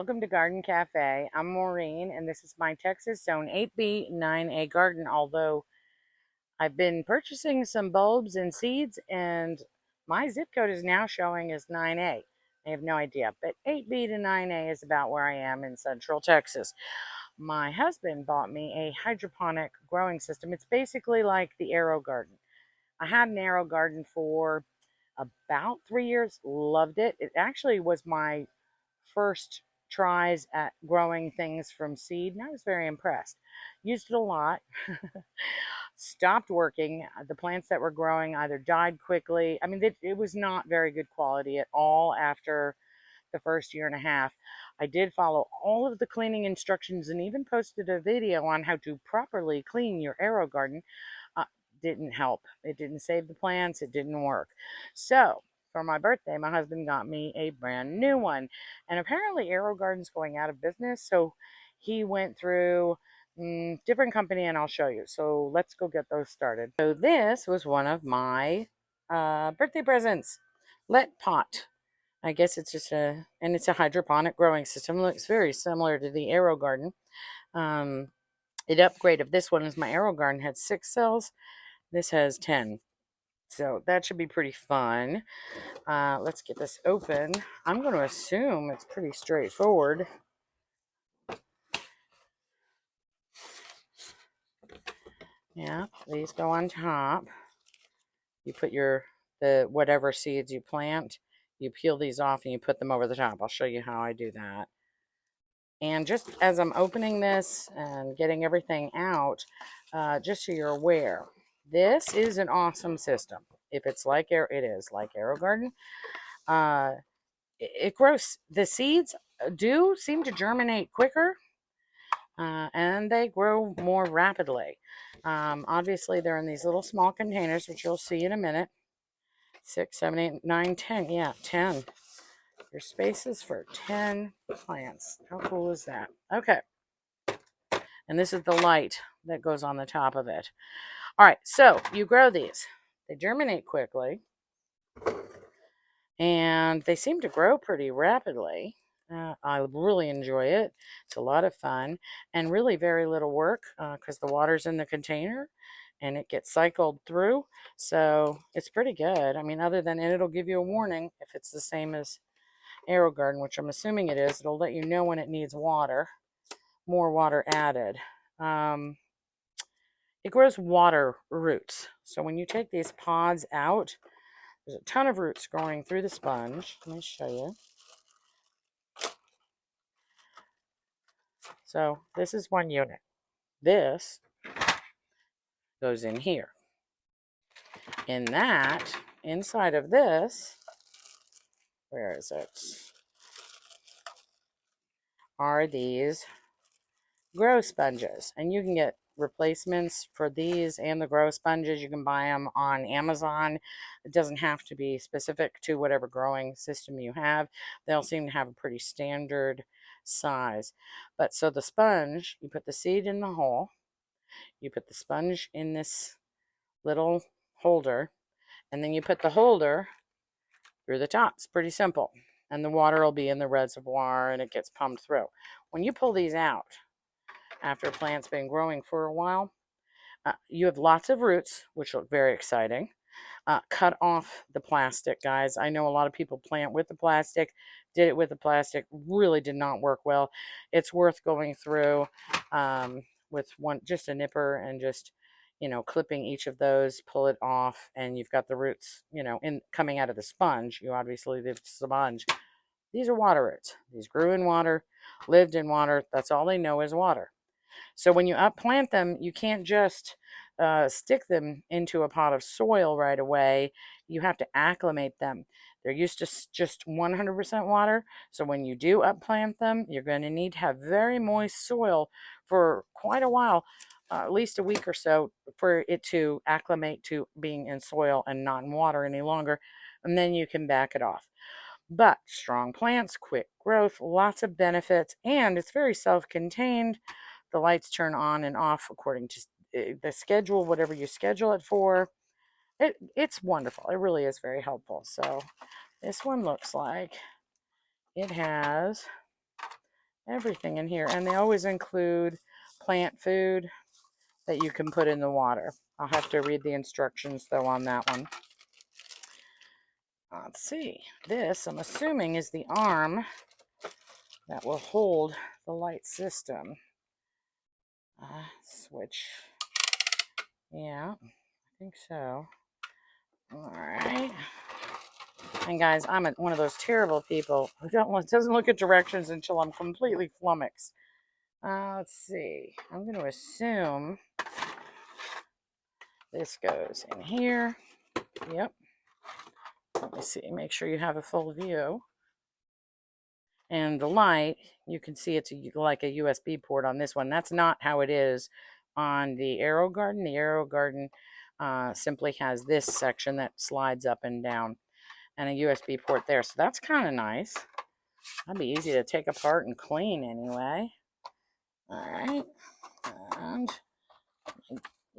welcome to Garden Cafe. I'm Maureen, and this is my Texas Zone 8B 9A garden. Although I've been purchasing some bulbs and seeds, and my zip code is now showing as 9A. I have no idea, but 8B to 9A is about where I am in Central Texas. My husband bought me a hydroponic growing system. It's basically like the Arrow Garden. I had an Arrow Garden for about 3 years, loved it. It actually was my first tries at growing things from seed, and I was very impressed. Used it a lot. Stopped working. The plants that were growing either died quickly. I mean, it was not very good quality at all after the first year and a half. I did follow all of the cleaning instructions and even posted a video on how to properly clean your Arrow garden. Uh, didn't help. It didn't save the plants. It didn't work. So for my birthday, my husband got me a brand new one. And apparently Arrow Garden's going out of business. So he went through different company, and I'll show you. So let's go get those started. So this was one of my birthday presents. Let pot. I guess it's just and it's a hydroponic growing system. Looks very similar to the Arrow Garden. It upgraded. This one is my Arrow Garden, had 6 cells. This has 10. So that should be pretty fun. Let's get this open. I'm going to assume it's pretty straightforward. Yeah, these go on top. You put the whatever seeds you plant, you peel these off and you put them over the top. I'll show you how I do that. And just as I'm opening this and getting everything out, just so you're aware, this is an awesome system. If it's like it is like Arrow Garden, it grows. The seeds do seem to germinate quicker, and they grow more rapidly. Obviously, they're in these little small containers, which you'll see in a minute. 6, 7, 8, 9, 10. Yeah, 10. There's spaces for 10 plants. How cool is that? Okay. And this is the light that goes on the top of it. All right, so you grow these. They germinate quickly, and they seem to grow pretty rapidly. I really enjoy it. It's a lot of fun and really very little work because the water's in the container and it gets cycled through. So it's pretty good. I mean, other than it'll give you a warning if it's the same as Arrow Garden, which I'm assuming it is. It'll let you know when it needs water, more water added. It grows water roots. So when you take these pods out, there's a ton of roots growing through the sponge. Let me show you. So this is one unit. This goes in here. In that, inside of this, where is it? Are these grow sponges. And you can get replacements for these and the grow sponges. You can buy them on Amazon. It doesn't have to be specific to whatever growing system you have. They'll seem to have a pretty standard size. But so the sponge, you put the seed in the hole, you put the sponge in this little holder, and then you put the holder through the top. It's pretty simple. And the water will be in the reservoir and it gets pumped through. When you pull these out, after a plant's been growing for a while, you have lots of roots, which look very exciting. Cut off the plastic, guys. I know a lot of people plant with the plastic, did it with the plastic, really did not work well. It's worth going through with just a nipper and just, clipping each of those, pull it off, and you've got the roots, coming out of the sponge. You obviously the sponge. These are water roots. These grew in water, lived in water. That's all they know is water. So when you upplant them, you can't just stick them into a pot of soil right away. You have to acclimate them. They're used to just 100% water. So when you do upplant them, you're going to need to have very moist soil for quite a while, at least a week or so, for it to acclimate to being in soil and not in water any longer. And then you can back it off. But strong plants, quick growth, lots of benefits, and it's very self-contained. The lights turn on and off according to the schedule, whatever you schedule it for. It's wonderful. It really is very helpful. So this one looks like it has everything in here. And they always include plant food that you can put in the water. I'll have to read the instructions though on that one. Let's see. This, I'm assuming, is the arm that will hold the light system. Switch. Yeah, I think so. All right. And guys, I'm one of those terrible people who doesn't look at directions until I'm completely flummoxed. Let's see. I'm going to assume this goes in here. Yep. Let me see. Make sure you have a full view. And the light, you can see it's like a USB port on this one. That's not how it is on the AeroGarden. The AeroGarden simply has this section that slides up and down and a USB port there. So that's kind of nice. That'd be easy to take apart and clean anyway. All right. And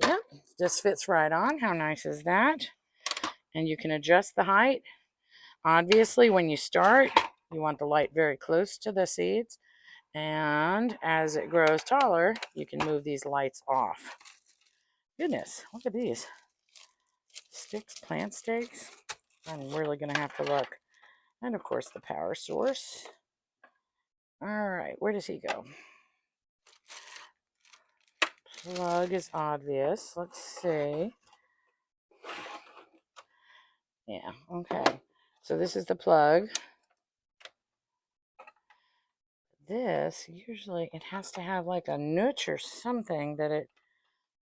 yep, this fits right on. How nice is that? And you can adjust the height. Obviously, when you start, you want the light very close to the seeds. And as it grows taller, you can move these lights off. Goodness, look at these. Sticks, plant stakes. I'm really going to have to look. And of course, the power source. All right, where does he go? Plug is obvious. Let's see. Yeah, okay. So this is the plug. This, usually it has to have like a notch or something that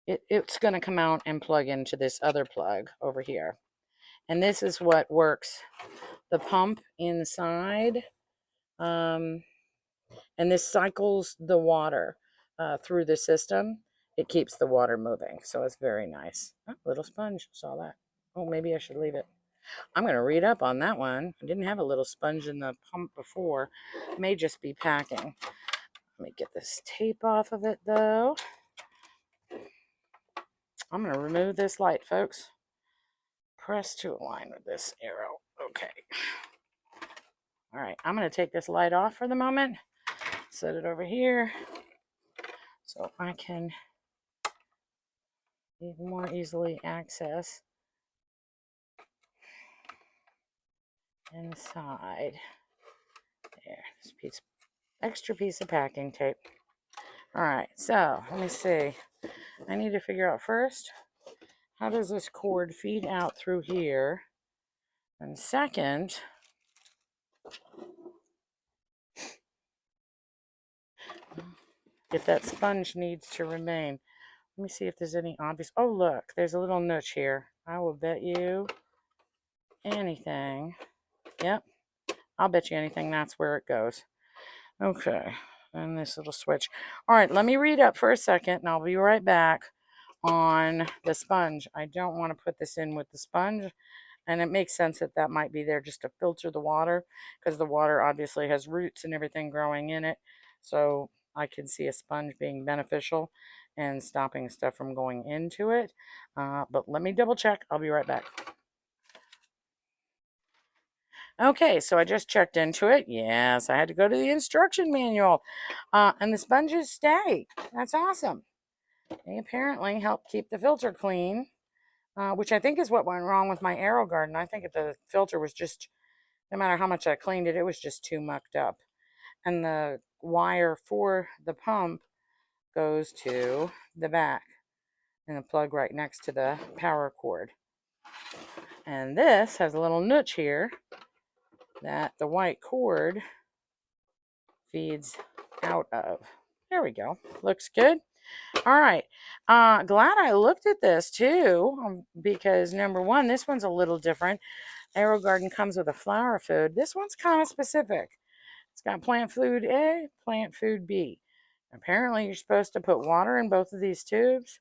it's going to come out and plug into this other plug over here. And this is what works the pump inside. And this cycles the water through the system. It keeps the water moving. So it's very nice. Oh, little sponge. Saw that. Oh, maybe I should leave it. I'm going to read up on that one. I didn't have a little sponge in the pump before. It may just be packing. Let me get this tape off of it, though. I'm going to remove this light, folks. Press to align with this arrow. Okay. All right. I'm going to take this light off for the moment. Set it over here so I can more easily access inside. There, this extra piece of packing tape. All right, so let me see. I need to figure out first, how does this cord feed out through here? And second, if that sponge needs to remain. Let me see if there's any obvious. Oh, look, there's a little notch here. I will bet you anything. Yep, I'll bet you anything that's where it goes. Okay, and this little switch. All right, let me read up for a second, and I'll be right back on the sponge. I don't want to put this in with the sponge, and it makes sense that that might be there just to filter the water, because the water obviously has roots and everything growing in it. So I can see a sponge being beneficial and stopping stuff from going into it. But let me double check. I'll be right back. Okay, so I just checked into it. Yes, I had to go to the instruction manual. And the sponges stay. That's awesome. They apparently help keep the filter clean, which I think is what went wrong with my AeroGarden. I think the filter was just, no matter how much I cleaned it, it was just too mucked up. And the wire for the pump goes to the back and the plug right next to the power cord. And this has a little notch here that the white cord feeds out of. There we go. Looks good. All right. Glad I looked at this too, because number one, this one's a little different. AeroGarden comes with a flower food. This one's kind of specific. It's got plant food A, plant food B. Apparently, you're supposed to put water in both of these tubes.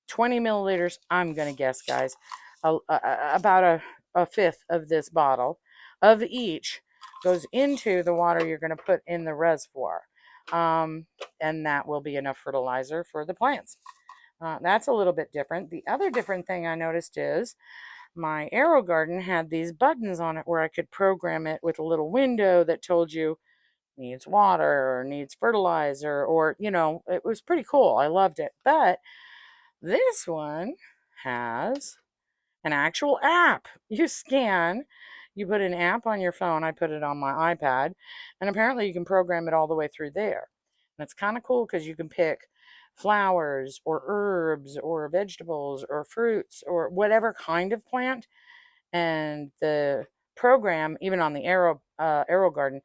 20 milliliters, I'm going to guess, guys. About a fifth of this bottle of each goes into the water you're going to put in the reservoir. And that will be enough fertilizer for the plants. That's a little bit different. The other different thing I noticed is my AeroGarden had these buttons on it where I could program it with a little window that told you needs water or needs fertilizer, or, it was pretty cool. I loved it. But this one has an actual app. You scan, you put an app on your phone. I put it on my iPad, and apparently you can program it all the way through there. And it's kind of cool because you can pick flowers or herbs or vegetables or fruits or whatever kind of plant. And the program, even on the Arrow Garden,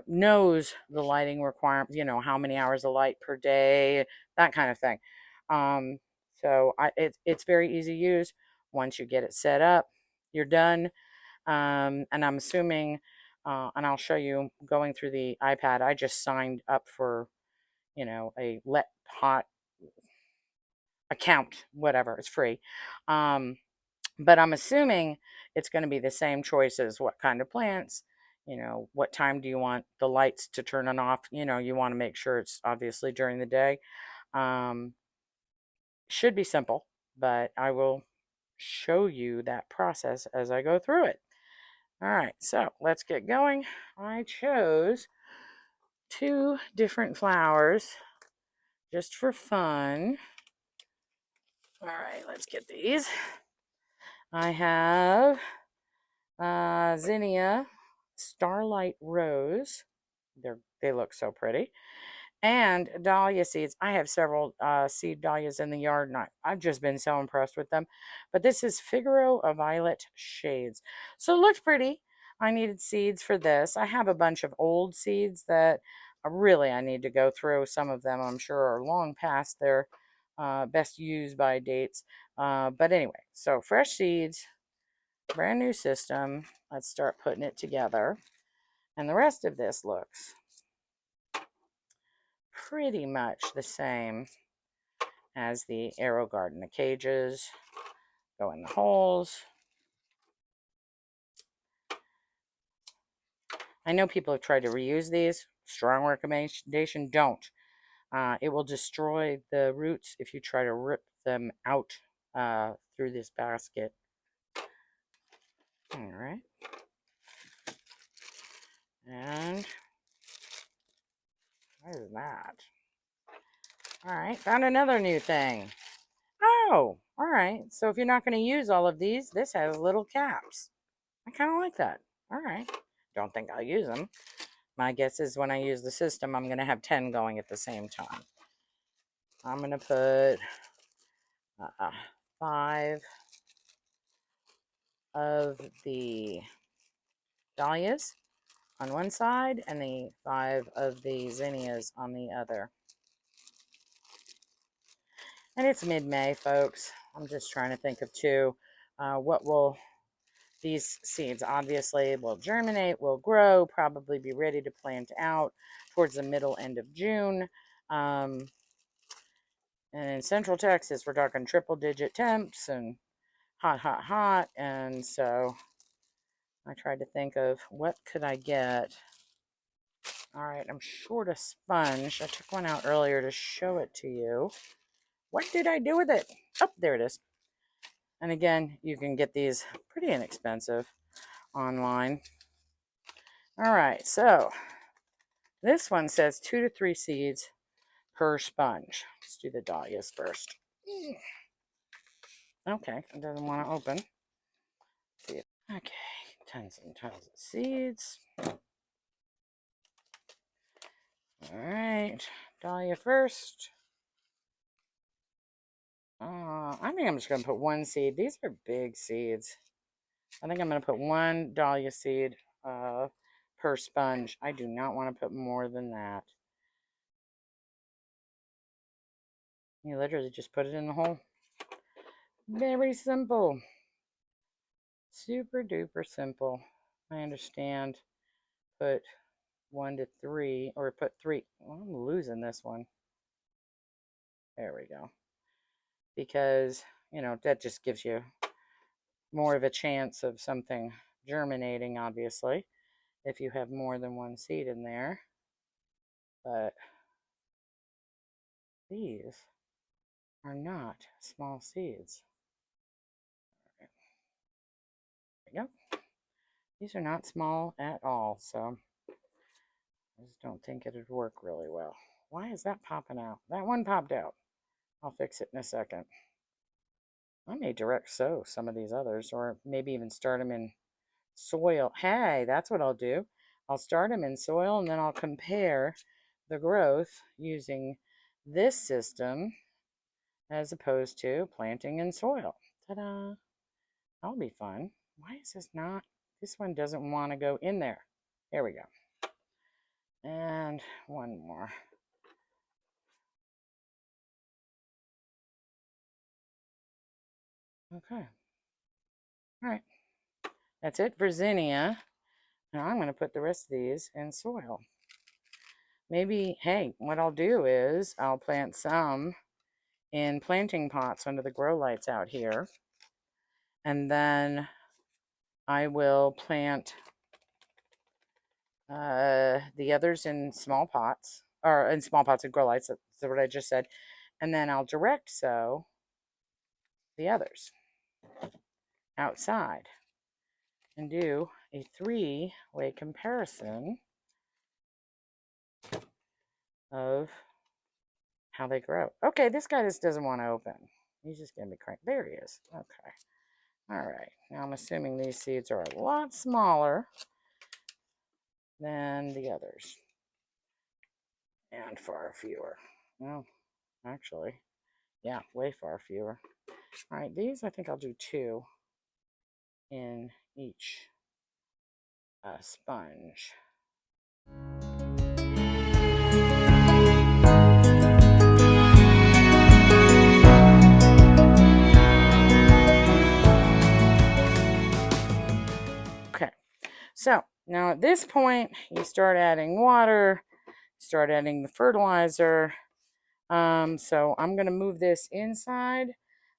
knows the lighting requirements, how many hours of light per day, that kind of thing. Um, it's very easy to use. Once you get it set up, you're done. And I'm assuming, and I'll show you going through the iPad, I just signed up for, a Let Hot account, whatever, it's free. But I'm assuming it's going to be the same choices. What kind of plants? What time do you want the lights to turn on off? You want to make sure it's obviously during the day. Um, should be simple, but I will show you that process as I go through it. All right, so let's get going. I chose 2 different flowers just for fun. All right, let's get these. I have Zinnia Starlight Rose. They look so pretty. And dahlia seeds. I have several seed dahlias in the yard, and I've just been so impressed with them. But this is Figaro of Violet Shades. So it looks pretty. I needed seeds for this. I have a bunch of old seeds that I need to go through. Some of them I'm sure are long past their best used by dates. But anyway, so fresh seeds, brand new system. Let's start putting it together. And the rest of this looks pretty much the same as the Arrow Garden. The cages go in the holes. I know people have tried to reuse these. Strong recommendation, don't. It will destroy the roots if you try to rip them out through this basket. All right. And what is that? All right, found another new thing. Oh, all right. So if you're not going to use all of these, this has little caps. I kind of like that. All right. Don't think I'll use them. My guess is when I use the system, I'm going to have 10 going at the same time. I'm going to put 5 of the dahlias on one side and the 5 of the zinnias on the other. And it's mid-May, folks. I'm just trying to think of 2. What will these seeds obviously will germinate, will grow, probably be ready to plant out towards the middle end of June. And in Central Texas, we're talking triple-digit temps and hot, hot, hot. And so I tried to think of what could I get. All right, I'm short a sponge. I took one out earlier to show it to you. What did I do with it? Oh, there it is. And again, you can get these pretty inexpensive online. All right, so this one says 2 to 3 seeds per sponge. Let's do the dahlias first. Okay, it doesn't want to open. See it. Okay, tons and tons of seeds. All right, dahlia first. I think I'm just going to put 1 seed. These are big seeds. I think I'm going to put 1 dahlia seed per sponge. I do not want to put more than that. You literally just put it in the hole. Very simple. Super duper simple. I understand. Put 1 to 3, or put 3. Well, I'm losing this one. There we go. Because, that just gives you more of a chance of something germinating, obviously, if you have more than 1 seed in there. But these are not small seeds. There we go. These are not small at all, so just don't think it'd work really well. Why is that popping out? That one popped out. I'll fix it in a second. I may direct sow some of these others, or maybe even start them in soil. Hey, that's what I'll do. I'll start them in soil, and then I'll compare the growth using this system as opposed to planting in soil. Ta-da! That'll be fun. Why is this not? This one doesn't want to go in there. There we go. And one more. Okay. All right. That's it for zinnia. Now I'm going to put the rest of these in soil. Maybe, hey, what I'll do is I'll plant some in planting pots under the grow lights out here. And then I will plant the others in small pots, or in small pots and grow lights. That's what I just said. And then I'll direct sow the others outside and do a 3-way comparison of how they grow. Okay, this guy just doesn't want to open. He's just going to be cranky. There he is. Okay. All right. Now I'm assuming these seeds are a lot smaller than the others and far fewer. Well, actually, yeah, way far fewer. All right, these I think I'll do 2 in each sponge. Okay, so now at this point, you start adding water, start adding the fertilizer. So I'm going to move this inside.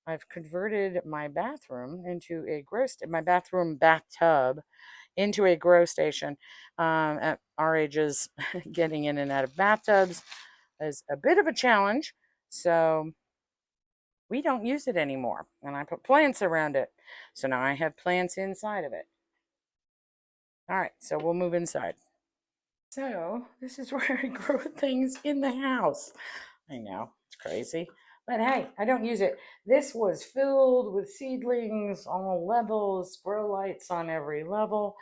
I've converted my bathroom into a my bathroom bathtub into a grow station. At our ages, getting in and out of bathtubs is a bit of a challenge. So we don't use it anymore. And I put plants around it. So now I have plants inside of it. All right, so we'll move inside. So this is where I grow things in the house. I know, it's crazy. But hey, I don't use it. This was filled with seedlings on all levels, grow lights on every level.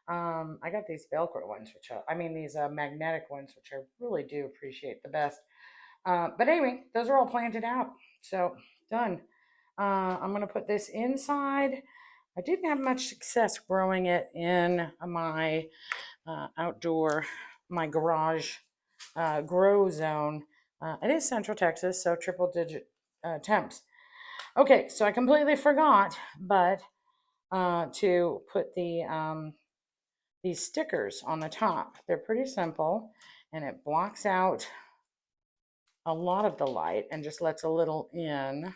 I got these Velcro ones, these magnetic ones, which I really do appreciate the best. But anyway, those are all planted out. So done. I'm going to put this inside. I didn't have much success growing it in my my garage grow zone. It is Central Texas, so triple digit temps. Okay, so I completely forgot, but to put these stickers on the top. They're pretty simple, and it blocks out a lot of the light and just lets a little in.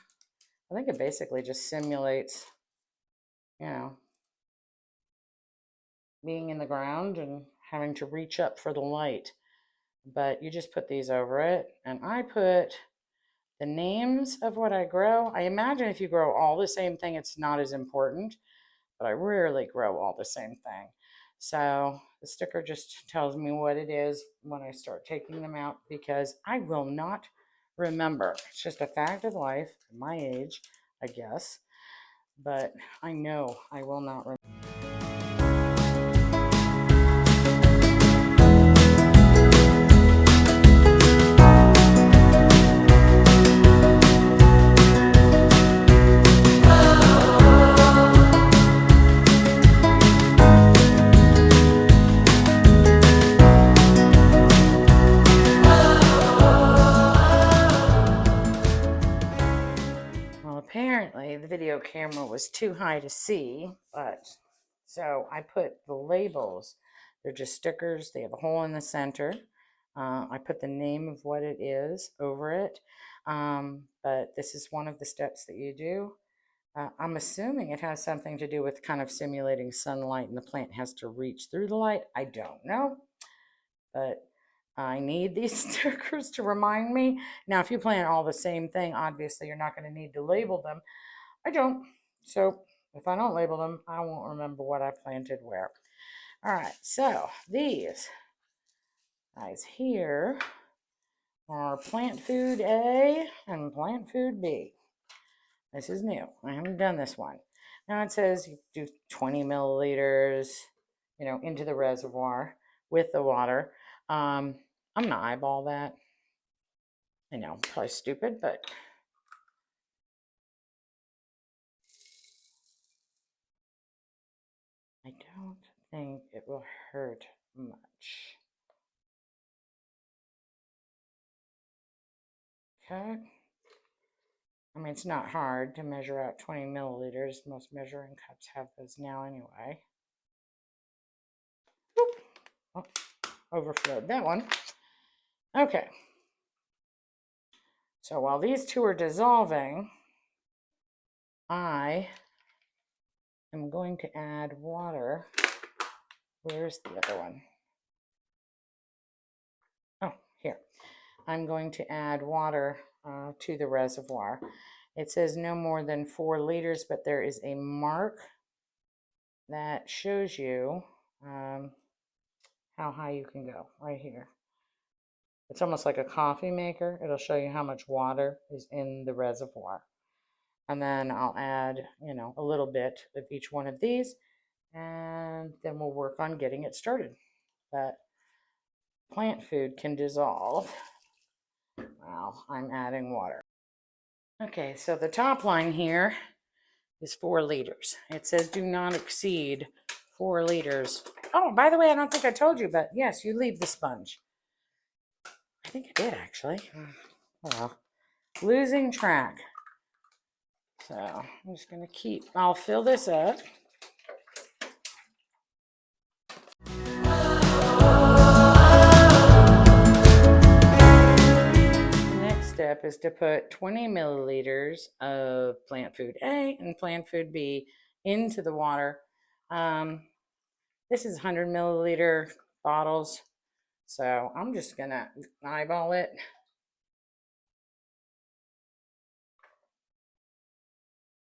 I think it basically just simulates, you know, being in the ground and having to reach up for the light. But you just put these over it, and I put the names of what I grow. I imagine if you grow all the same thing, it's not as important, but I rarely grow all the same thing. So the sticker just tells me what it is when I start taking them out, because I will not remember. It's just a fact of life, my age, I guess, but I know I will not remember. Apparently the video camera was too high to see, but so I put the labels. They're just stickers. They have a hole in the center. I put the name of what it is over it, but this is one of the steps that you do. I'm assuming it has something to do with kind of simulating sunlight, and the plant has to reach through the light. I don't know, but I need these stickers to remind me. Now, if you plant all the same thing, obviously you're not going to need to label them. I don't. So if I don't label them, I won't remember what I planted where. All right, so these Guys, here are plant food A and plant food B. This is new. I haven't done this one. Now it says you do 20 milliliters, into the reservoir with the water. I'm going to eyeball that. I know, probably stupid, but I don't think it will hurt much. Okay. I mean, it's not hard to measure out 20 milliliters. Most measuring cups have those now anyway. Oh, overflowed that one. Okay. So while these two are dissolving, I am going to add water. Where's the other one? Oh, here. I'm going to add water to the reservoir. It says no more than 4 liters, but there is a mark that shows you how high you can go right here. It's almost like a coffee maker. It'll show you how much water is in the reservoir. And then I'll add, a little bit of each one of these, and then we'll work on getting it started. But plant food can dissolve while I'm adding water. Okay, so the top line here is 4 liters. It says do not exceed 4 liters. Oh, by the way, I don't think I told you, but yes, you leave the sponge. I think I did, actually. Oh, well. Losing track. So I'm just going to I'll fill this up. Next step is to put 20 milliliters of plant food A and plant food B into the water. This is 100 milliliter bottles, so I'm just going to eyeball it.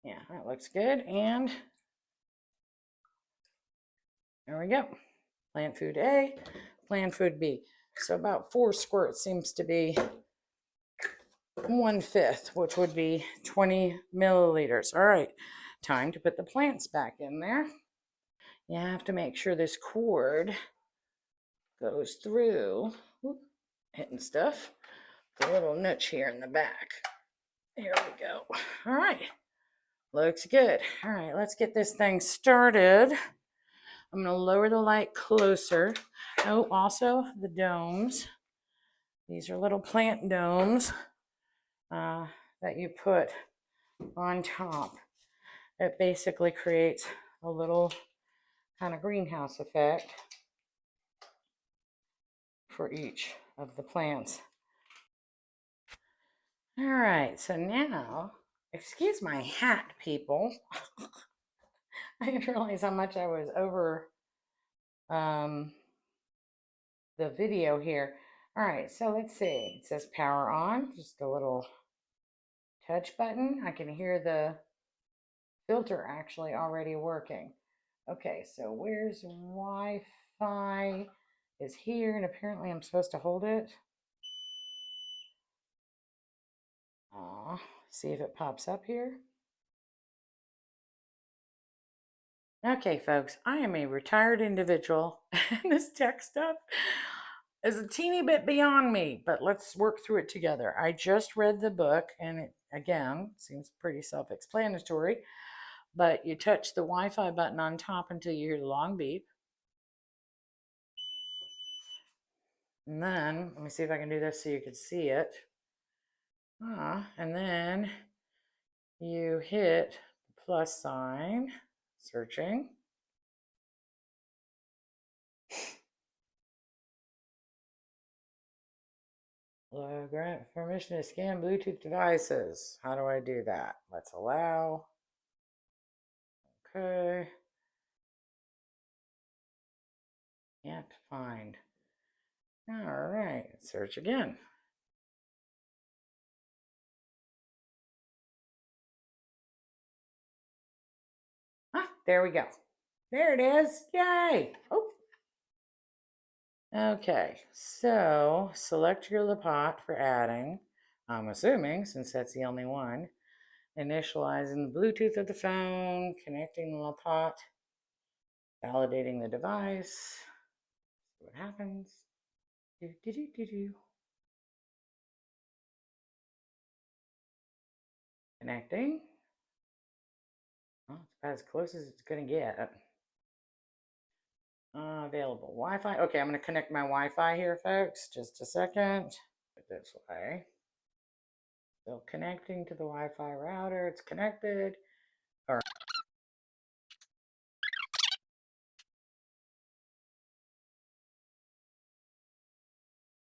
Yeah, that looks good. And there we go. Plant food A, plant food B. So about 4 squirts seems to be 1/5, which would be 20 milliliters. All right, time to put the plants back in there. You have to make sure this cord goes through, hitting stuff, the little niche here in the back. Here we go. All right, looks good. All right, let's get this thing started. I'm going to lower the light closer. Oh, also the domes. These are little plant domes that you put on top. It basically creates a little kind of greenhouse effect for each of the plants. All right, so now, excuse my hat, people. I didn't realize how much I was over the video here. All right, so let's see. It says power on, just a little touch button. I can hear the filter actually already working. Okay, so where's Wi-Fi? Is here, and apparently I'm supposed to hold it. See if it pops up here. Okay, folks, I am a retired individual, and this tech stuff is a teeny bit beyond me, but let's work through it together. I just read the book, and it, again, seems pretty self-explanatory, but you touch the Wi-Fi button on top until you hear the long beep. And then, let me see if I can do this so you can see it. And then you hit the plus sign, searching. Grant permission to scan Bluetooth devices. How do I do that? Let's allow. Okay. Can't find. All right, search again. Ah, there we go. There it is. Yay. Oh, Okay, so select your little pot for adding. I'm assuming, since that's the only one. Initializing the Bluetooth of the phone, connecting the little pot, validating the device. See what happens. Do, do, do, do, do. Connecting. Well, it's about as close as it's going to get. Available Wi-Fi. Okay, I'm going to connect my Wi-Fi here, folks. Just a second. Put it this way. So connecting to the Wi-Fi router. It's connected. All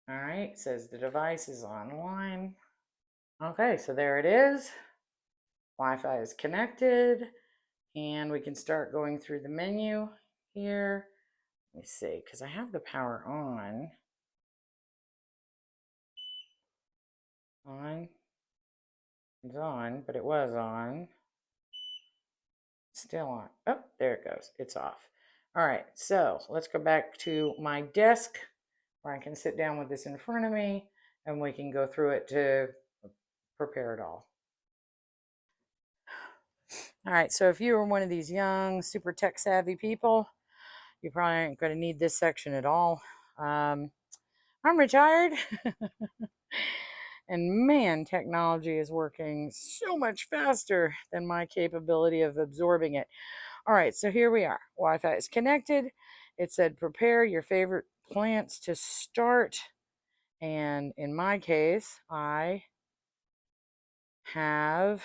right. It says the device is online. Okay, so there it is. Wi-Fi is connected, and we can start going through the menu here. Let me see, because I have the power on. On. It's on, but it was on. Still on. Oh, there it goes. It's off. All right, so let's go back to my desk where I can sit down with this in front of me and we can go through it to prepare it all. All right, so if you are one of these young, super tech savvy people, you probably aren't going to need this section at all. I'm retired. And man, technology is working so much faster than my capability of absorbing it. All right, so here we are. Wi-Fi is connected. It said prepare your favorite plants to start. And in my case, I have,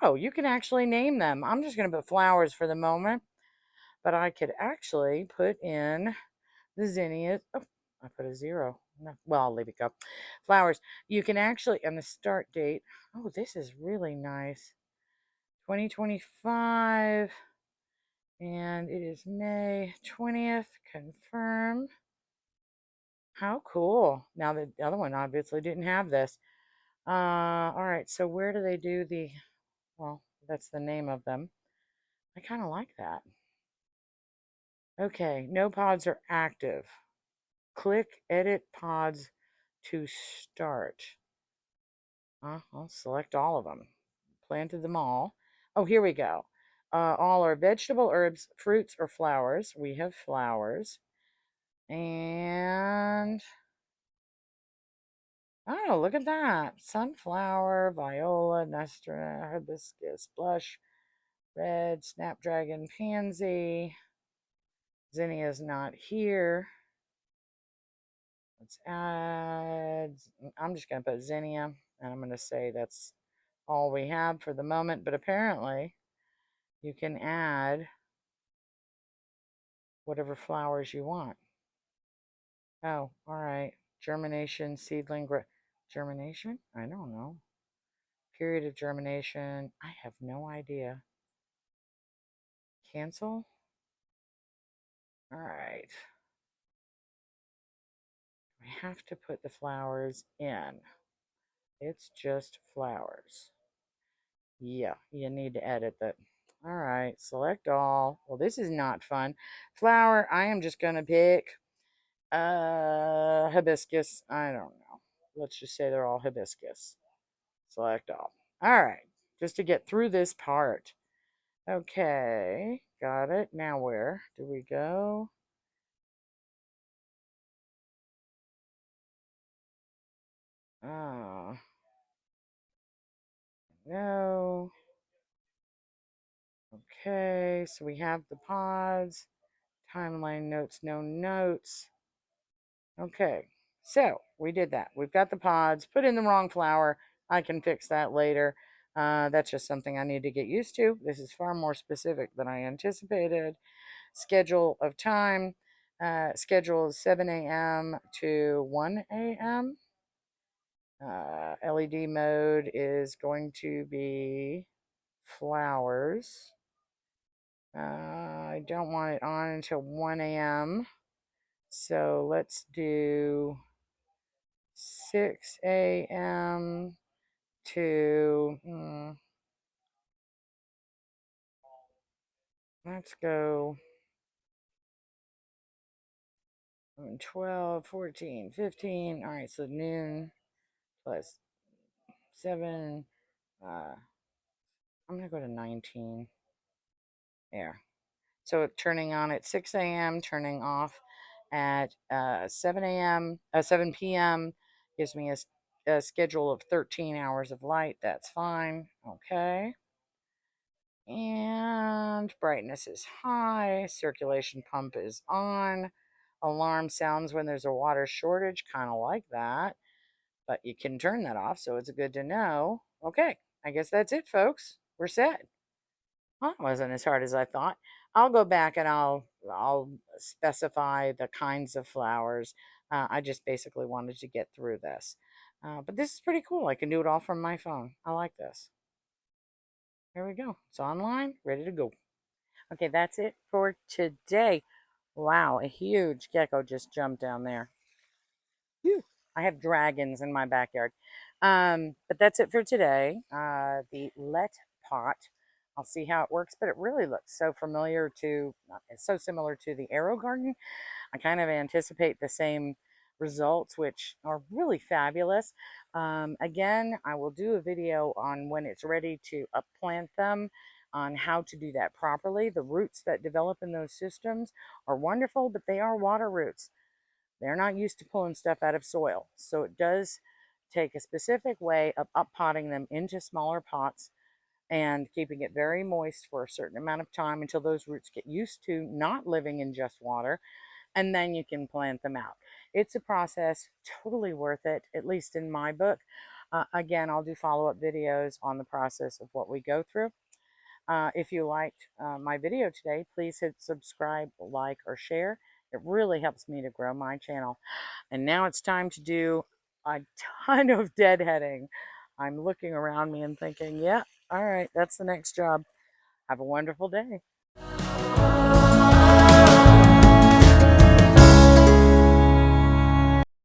oh, you can actually name them. I'm just going to put flowers for the moment, but I could actually put in the zinnias. Oh, I put a 0. No, well, I'll leave it go. Flowers. You can actually, and the start date. Oh, this is really nice. 2025. And it is May 20th. Confirm. How cool. Now, the other one obviously didn't have this. All right. So where do they do the, well, that's the name of them. I kind of like that. Okay. No pods are active. Click edit pods to start. I'll select all of them. Planted them all. Oh, here we go. All are vegetable, herbs, fruits, or flowers. We have flowers. And, oh, look at that. Sunflower, viola, nestra, hibiscus, blush, red, snapdragon, pansy. Zinnia is not here. Let's add, I'm just going to put zinnia, and I'm going to say that's all we have for the moment, but apparently you can add whatever flowers you want. Oh, all right. Germination, seedling, germination? I don't know. Period of germination. I have no idea. Cancel? All right. We have to put the flowers in. It's just flowers. Yeah, you need to edit that. All right, select all. Well, this is not fun. Flower, I am just going to pick hibiscus. I don't know. Let's just say they're all hibiscus. Select all. All right, just to get through this part. Okay, got it. Now where do we go? Oh, no. Okay, so we have the pods. Timeline notes, no notes. Okay, so we did that. We've got the pods. Put in the wrong flower. I can fix that later. That's just something I need to get used to. This is far more specific than I anticipated. Schedule of time. Schedule is 7 a.m. to 1 a.m. LED mode is going to be flowers. I don't want it on until 1 a.m. So let's do 6 a.m. to, let's go 12, 14, 15. All right, so noon plus 7. I'm going to go to 19. There. So turning on at 6 a.m., turning off at 7 a.m., 7 p.m. gives me a schedule of 13 hours of light. That's fine. Okay. And brightness is high. Circulation pump is on. Alarm sounds when there's a water shortage. Kind of like that. But you can turn that off, so it's good to know. Okay. I guess that's it, folks. We're set. Well, it wasn't as hard as I thought. I'll go back and I'll specify the kinds of flowers. I just basically wanted to get through this. But this is pretty cool. I can do it all from my phone. I like this. There we go. It's online, ready to go. Okay, that's it for today. Wow, a huge gecko just jumped down there. Phew. I have dragons in my backyard. But that's it for today. The Let pot. I'll see how it works, but it really looks so familiar to, it's so similar to the Arrow Garden. I kind of anticipate the same results, which are really fabulous. Again, I will do a video on when it's ready to upplant them, on how to do that properly. The roots that develop in those systems are wonderful, but they are water roots. They're not used to pulling stuff out of soil. So it does take a specific way of uppotting them into smaller pots and keeping it very moist for a certain amount of time until those roots get used to not living in just water, and then you can plant them out. It's a process, totally worth it, at least in my book. Again, I'll do follow-up videos on the process of what we go through. If you liked my video today, please hit subscribe, like, or share. It really helps me to grow my channel. And now it's time to do a ton of deadheading. I'm looking around me and thinking, yeah, all right, that's the next job. Have a wonderful day.